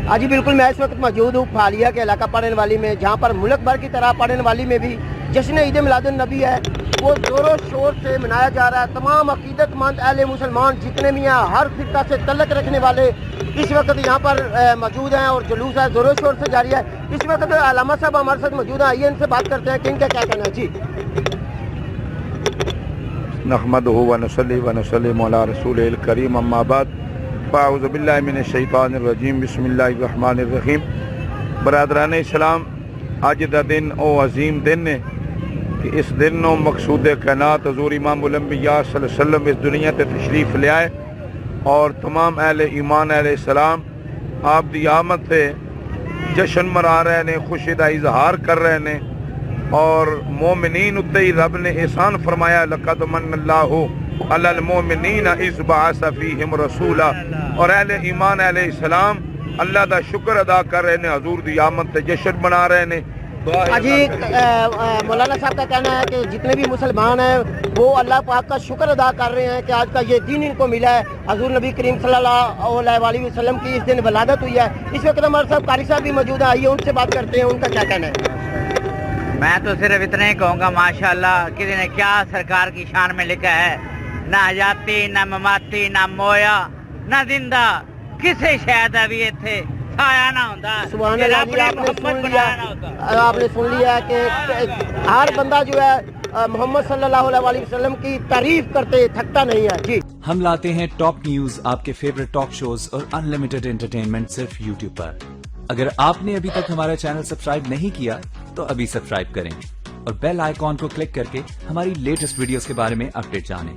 हाँ जी बिल्कुल, मैं इस वक्त मौजूद हूँ फालिया के इलाका पड़न वाली में, जहाँ पर मुल्क भर की तरह पड़न वाली में भी जश्न ईद मिलादुन नबी है वो ज़ोरों शोर से मनाया जा रहा है। तमाम अकीदतमंद अहले मुसलमान जितने भी हैं, हर फिरका से तल्लक रखने वाले इस वक्त यहाँ पर मौजूद हैं और जुलूस है ज़ोरों शोर से जारी है। इस वक्त अल्लामा साहब हमारे साथ मौजूद हैं, आइए इनसे बात करते हैं कि इनका क्या कहना है। जी नहमदुहु व नसल्ली व नसल्लिमु अला रसूलिल करीम, अम्मा बाद, फ़अऊज़ु बिल्लाहि मिनश शैतानिर रजीम, बिस्मिल्लाहिर रहमानिर रहीम। बरादरान इस्लाम, अज दा दिन ओ अजीम दिन है कि इस दिन नो मकसूद कायनात हज़ूर इमामुल अंबिया सल्लल्लाहु अलैहि वसल्लम इस दुनिया ते तशरीफ ले आए और तमाम अहले ईमान अहले सलाम आप दी आमद से जश्न मना रहे ने, खुशी दा इजहार कर रहे ने और मोमिनीन उत्ते ही रब ने एहसान फरमाया, लक़द मन्नल्लाहु अलल मोमिनीन इज़ बअस फ़ीहिम रसूला। और अहले ईमान अहले इस्लाम अल्लाह दा शुक्र अदा कर रहे ने, हजूर दी आमद से जश्न मना रहे ने। अजी मौलाना साहब का कहना है कि जितने भी मुसलमान हैं वो अल्लाह पाक का शुक्र अदा कर रहे हैं कि आज का ये दिन इनको मिला है। हजूर नबी करीम सल्लल्लाहु अलैहि वसल्लम की इस दिन वलादत हुई है। इस वक्त हमारे साहब कारी साहब भी मौजूद है, आइए उनसे बात करते हैं, उनका क्या कहना है। मैं तो सिर्फ इतना ही कहूँगा माशाल्लाह, किसी ने क्या सरकार की शान में लिखा है, ना हयाती ना ममाती ना मोया ना जिंदा, किसे शायद अभी इतने छाया ना होता। आपने सुन लिया कि हर बंदा जो है मोहम्मद सल्लल्लाहु अलैहि वसल्लम की तारीफ करते थकता नहीं है। जी हम लाते हैं टॉप न्यूज, आपके फेवरेट टॉक शोज और अनलिमिटेड एंटरटेनमेंट सिर्फ यूट्यूब पर। अगर आपने अभी तक हमारा चैनल सब्सक्राइब नहीं किया तो अभी सब्सक्राइब करें और बेल आइकॉन को क्लिक करके हमारी लेटेस्ट वीडियोस के बारे में अपडेट जानें।